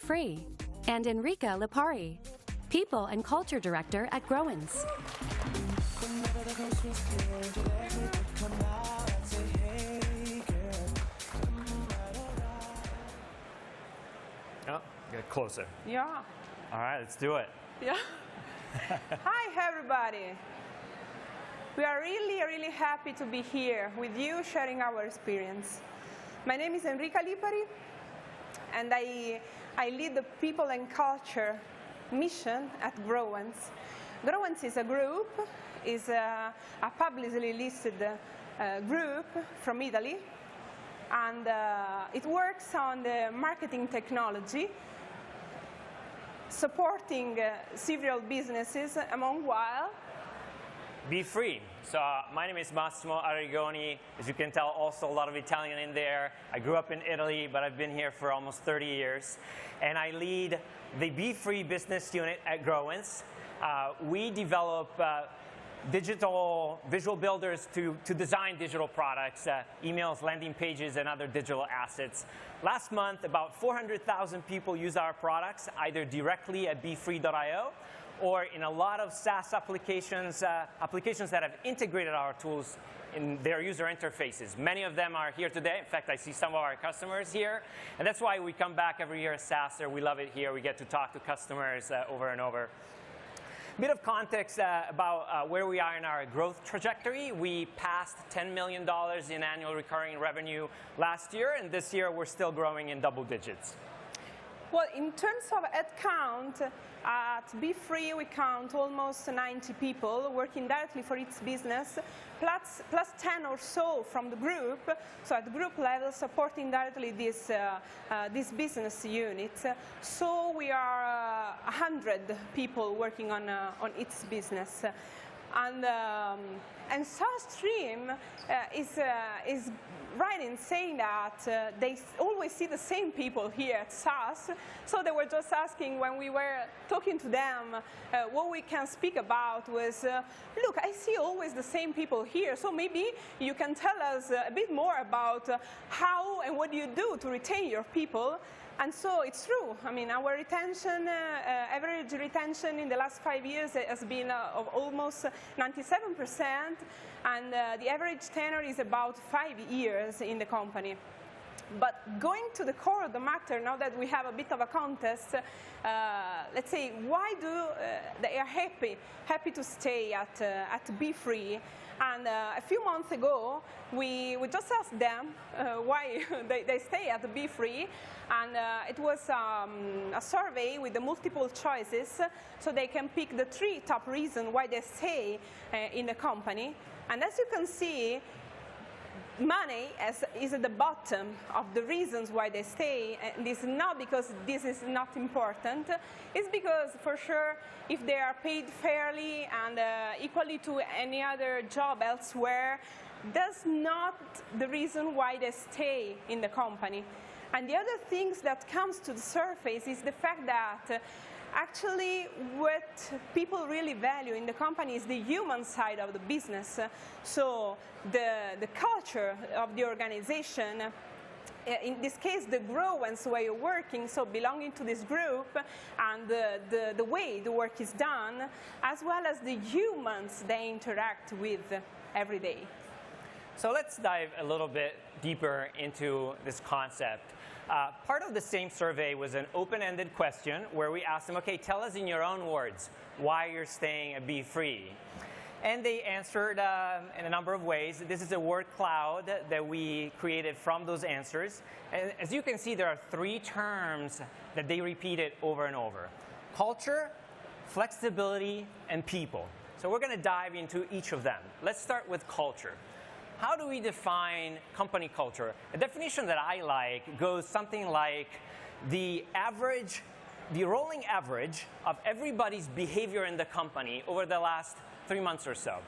Beefree, and Enrica Lipari, People and Culture Director at Growens. Oh, get closer. Yeah. All right, let's do it. Yeah. Hi, everybody. We are really, really happy to be here with you sharing our experience. My name is Enrica Lipari, and I lead the People and Culture mission at Growens. Growens is a group, is a publicly listed group from Italy, and it works on the marketing technology, supporting several businesses, among while Beefree. So my name is Massimo Arrigoni. As you can tell, also a lot of Italian in there. I grew up in Italy, but I've been here for almost 30 years. And I lead the Beefree business unit at Growens. We develop digital visual builders to design digital products, emails, landing pages, and other digital assets. Last month, about 400,000 people use our products, either directly at beefree.io or in a lot of SaaS applications, applications that have integrated our tools in their user interfaces. Many of them are here today. In fact, I see some of our customers here. And that's why we come back every year as SaaSer. We love it here. We get to talk to customers over and over. A bit of context about where we are in our growth trajectory. We passed $10 million in annual recurring revenue last year, and this year we're still growing in double digits. Well, in terms of headcount, at Beefree we count almost 90 people working directly for its business, plus 10 or so from the group, so at the group level supporting directly this business unit. So we are 100 people working on its business. And SaaStream is right in saying that they always see the same people here at SaaS. So they were just asking when we were talking to them what we can speak about was, look, I see always the same people here, so maybe you can tell us a bit more about how and what you do to retain your people. And so it's true. I mean, our retention, average retention in the last 5 years has been of almost 97%, and the average tenure is about 5 years in the company. But going to the core of the matter, now that we have a bit of a contest, let's say, why do they are happy to stay at Beefree? And a few months ago, we just asked them why they stay at Beefree. And it was a survey with the multiple choices, so they can pick the 3 top reasons why they stay in the company. And as you can see, money is at the bottom of the reasons why they stay. And this is not because this is not important. It's because, for sure, if they are paid fairly and equally to any other job elsewhere, that's not the reason why they stay in the company. And the other things that comes to the surface is the fact that actually what people really value in the company is the human side of the business. So the culture of the organization, in this case, the Growens way of working, so belonging to this group, and the way the work is done, as well as the humans they interact with every day. So let's dive a little bit deeper into this concept. Part of the same survey was an open-ended question where we asked them, okay, tell us in your own words why you're staying at Beefree. And they answered in a number of ways. This is a word cloud that we created from those answers. And as you can see, there are 3 terms that they repeated over and over: culture, flexibility, and people. So we're going to dive into each of them. Let's start with culture. How do we define company culture? A definition that I like goes something like the rolling average of everybody's behavior in the company over the last 3 months or so.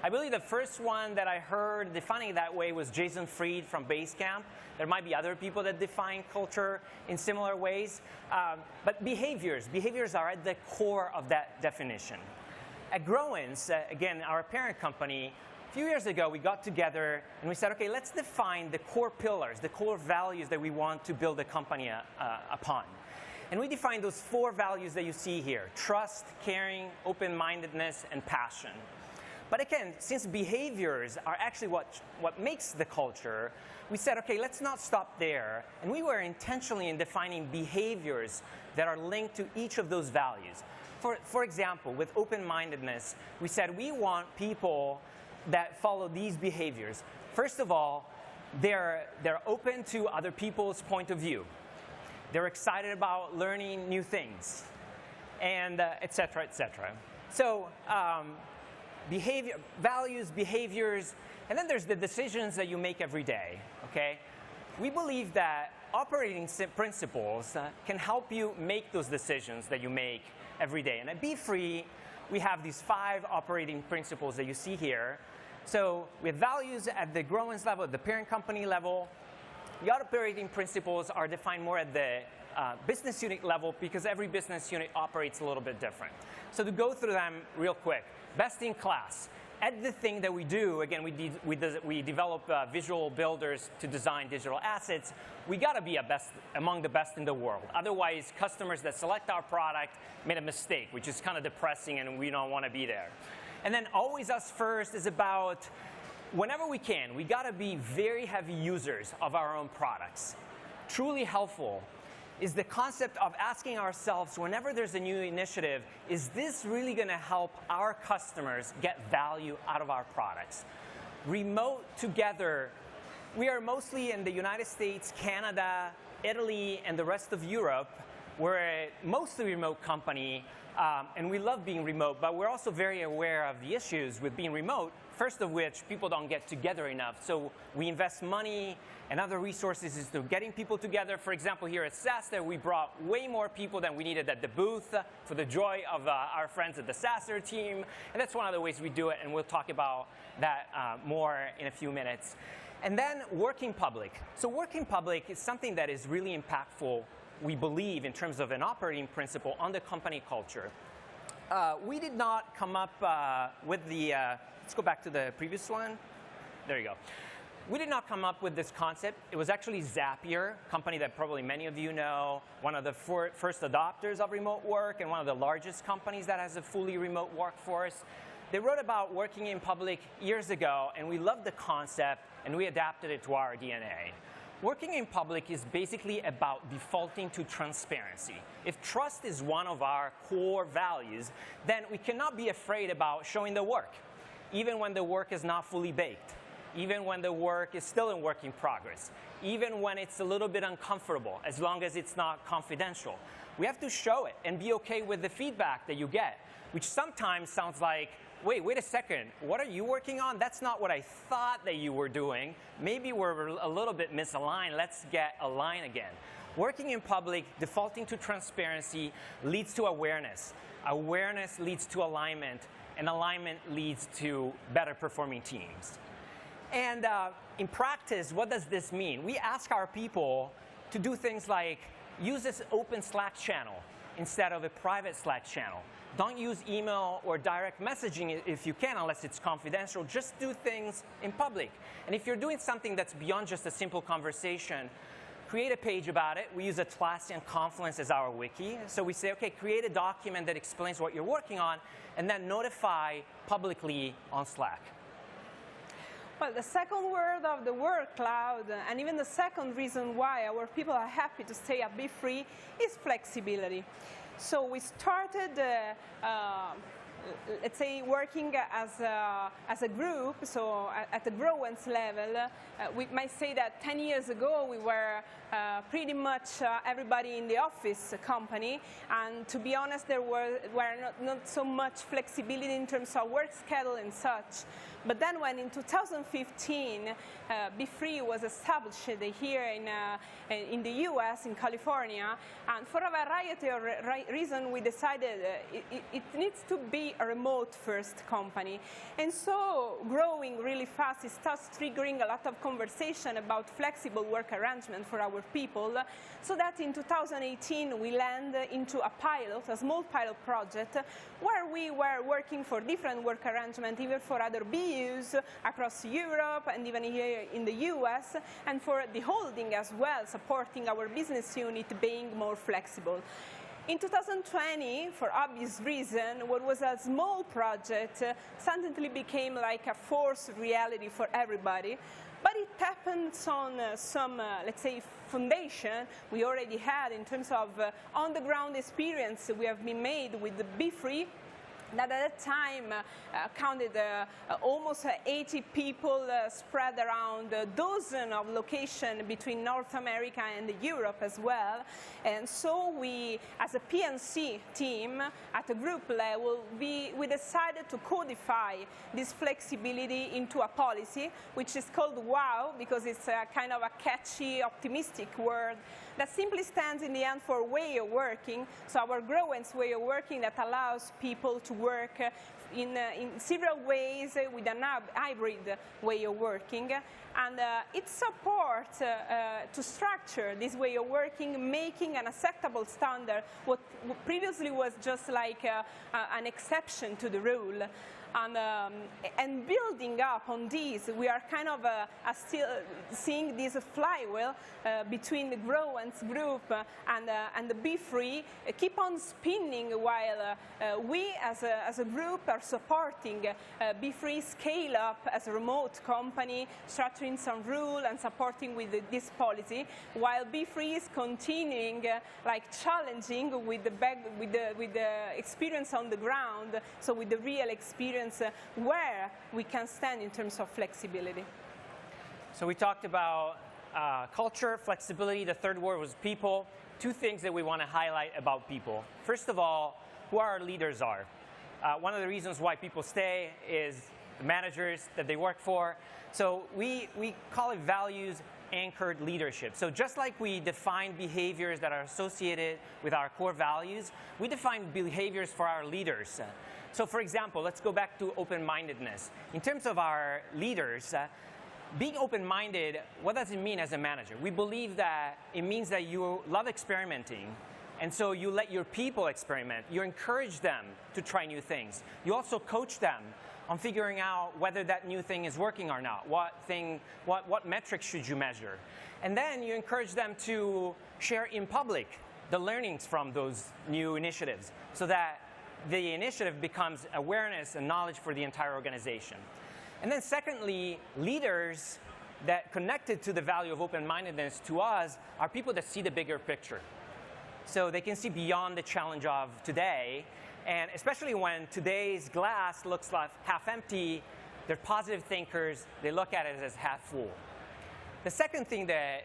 I believe the first one that I heard defining it that way was Jason Fried from Basecamp. There might be other people that define culture in similar ways. But behaviors are at the core of that definition. At Growens, again, our parent company, a few years ago, we got together and we said, okay, let's define the core pillars, the core values that we want to build a company upon. And we define those 4 values that you see here: trust, caring, open-mindedness, and passion. But again, since behaviors are actually what makes the culture, we said, okay, let's not stop there. And we were intentionally in defining behaviors that are linked to each of those values. For example, with open-mindedness, we said we want people that follow these behaviors. First of all, they're open to other people's point of view. They're excited about learning new things, and et cetera, et cetera. So values, behaviors, and then there's the decisions that you make every day, okay? We believe that operating principles can help you make those decisions that you make every day. And at Beefree, we have these 5 operating principles that you see here. So we have values at the Growens level, at the parent company level. The operating principles are defined more at the business unit level because every business unit operates a little bit different. So to go through them real quick, best in class. At the thing that we do, again, we develop visual builders to design digital assets. We got to be among the best in the world. Otherwise, customers that select our product made a mistake, which is kind of depressing, and we don't want to be there. And then always us first is about whenever we can, we got to be very heavy users of our own products. Truly helpful is the concept of asking ourselves, whenever there's a new initiative, is this really going to help our customers get value out of our products? Remote together, we are mostly in the United States, Canada, Italy, and the rest of Europe. We're a mostly remote company, and we love being remote, but we're also very aware of the issues with being remote, first of which people don't get together enough. So we invest money and other resources into getting people together. For example, here at SaaStr, we brought way more people than we needed at the booth for the joy of our friends at the SaaStr team. And that's one of the ways we do it, and we'll talk about that more in a few minutes. And then working public. So working public is something that is really impactful, we believe, in terms of an operating principle on the company culture. We did not come up with the, let's go back to the previous one. There you go. We did not come up with this concept. It was actually Zapier, a company that probably many of you know, one of the first adopters of remote work and one of the largest companies that has a fully remote workforce. They wrote about working in public years ago, and we loved the concept, and we adapted it to our DNA. Working in public is basically about defaulting to transparency. If trust is one of our core values, then we cannot be afraid about showing the work, even when the work is not fully baked, even when the work is still in work in progress, even when it's a little bit uncomfortable, as long as it's not confidential. We have to show it and be okay with the feedback that you get, which sometimes sounds like, wait a second, what are you working on? That's not what I thought that you were doing. Maybe we're a little bit misaligned. Let's get aligned again. Working in public, defaulting to transparency leads to awareness. Awareness leads to alignment, and alignment leads to better performing teams. And in practice, what does this mean? We ask our people to do things like use this open Slack channel instead of a private Slack channel. Don't use email or direct messaging if you can, unless it's confidential. Just do things in public. And if you're doing something that's beyond just a simple conversation, create a page about it. We use Atlassian Confluence as our wiki. So we say, okay, create a document that explains what you're working on, and then notify publicly on Slack. Well, the second word of the word cloud, and even the second reason why our people are happy to stay at Beefree, is flexibility. So we started, let's say, working as a group, so at the Growens level. We might say that 10 years ago, we were pretty much everybody in the office company. And to be honest, there were not so much flexibility in terms of work schedule and such. But then when in 2015, Beefree was established here in the US, in California, and for a variety of reasons, we decided it needs to be Beefree a remote-first company. And so growing really fast, it starts triggering a lot of conversation about flexible work arrangement for our people, so that in 2018 we land into a pilot, a small pilot project, where we were working for different work arrangement, even for other BUs across Europe and even here in the US, and for the holding as well, supporting our business unit being more flexible. In 2020, for obvious reason, what was a small project suddenly became like a forced reality for everybody. But it happens on some, let's say, foundation we already had in terms of on-the-ground experience we have been made with the Beefree, that at that time counted almost 80 people spread around a dozen of locations between North America and Europe as well. And so we, as a PNC team, at a group level, we decided to codify this flexibility into a policy, which is called WOW, because it's a kind of a catchy, optimistic word that simply stands in the end for way of working. So our Growens way of working that allows people to work in several ways with a hybrid way of working. And it supports to structure this way of working, making an acceptable standard what previously was just like an exception to the rule. And building up on these, we are kind of still seeing this flywheel between the Growens group and the Beefree keep on spinning, while we as a group are supporting Beefree scale up as a remote company, structuring some rule and supporting with this policy, while Beefree is continuing like challenging with the experience on the ground, so with the real experience where we can stand in terms of flexibility. So we talked about culture, flexibility. The third word was people. Two things that we want to highlight about people. First of all, who our leaders are. One of the reasons why people stay is the managers that they work for. So we call it values-anchored leadership. So just like we define behaviors that are associated with our core values, we define behaviors for our leaders. So for example, let's go back to open-mindedness. In terms of our leaders, being open-minded, what does it mean as a manager? We believe that it means that you love experimenting, and so you let your people experiment. You encourage them to try new things. You also coach them on figuring out whether that new thing is working or not. What metrics should you measure? And then you encourage them to share in public the learnings from those new initiatives, so that the initiative becomes awareness and knowledge for the entire organization. And then secondly, leaders that connected to the value of open-mindedness to us are people that see the bigger picture. So they can see beyond the challenge of today, and especially when today's glass looks like half empty, they're positive thinkers, they look at it as half full. The second thing that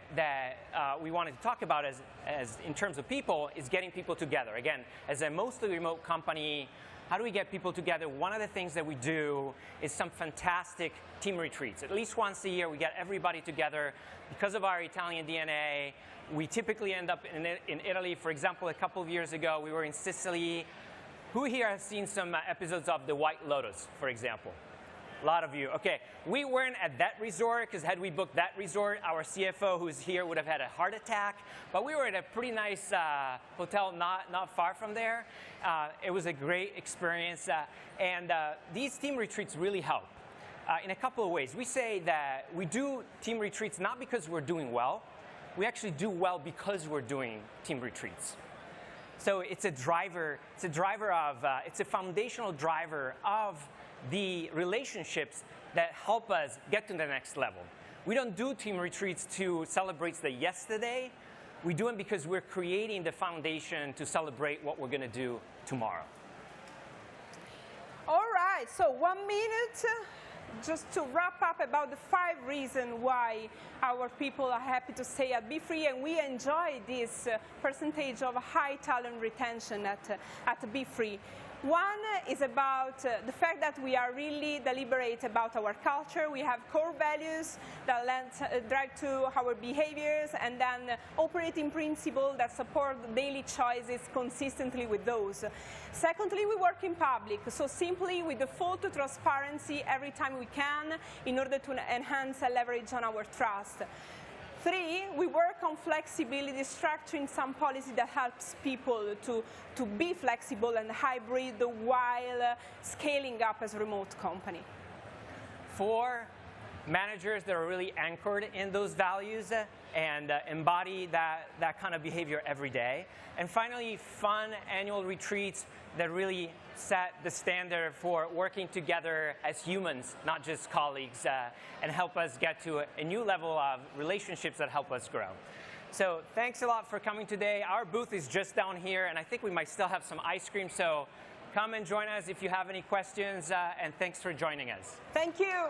we wanted to talk about as in terms of people is getting people together. Again, as a mostly remote company, how do we get people together? One of the things that we do is some fantastic team retreats. At least once a year, we get everybody together. Because of our Italian DNA, we typically end up in Italy. For example, a couple of years ago, we were in Sicily. Who here has seen some episodes of The White Lotus, for example? A lot of you. Okay, we weren't at that resort, because had we booked that resort, our CFO who's here would have had a heart attack. But we were at a pretty nice hotel not far from there. It was a great experience. And these team retreats really help in a couple of ways. We say that we do team retreats not because we're doing well. We actually do well because we're doing team retreats. So it's a driver. It's a foundational driver of the relationships that help us get to the next level. We don't do team retreats to celebrate the yesterday. We do them because we're creating the foundation to celebrate what we're going to do tomorrow. All right, so 1 minute just to wrap up about the 5 reasons why our people are happy to stay at Beefree, and we enjoy this percentage of high talent retention at Beefree. One is about the fact that we are really deliberate about our culture. We have core values that drive to our behaviors, and then operating principles that support daily choices consistently with those. Secondly, we work in public, so simply we default to transparency every time we can in order to enhance and leverage on our trust. 3, we work on flexibility, structuring some policy that helps people to be flexible and hybrid while scaling up as a remote company. 4, managers that are really anchored in those values and embody that kind of behavior every day. And finally, fun annual retreats that really set the standard for working together as humans, not just colleagues, and help us get to a new level of relationships that help us grow. So thanks a lot for coming today. Our booth is just down here, and I think we might still have some ice cream, so come and join us if you have any questions, and thanks for joining us. Thank you.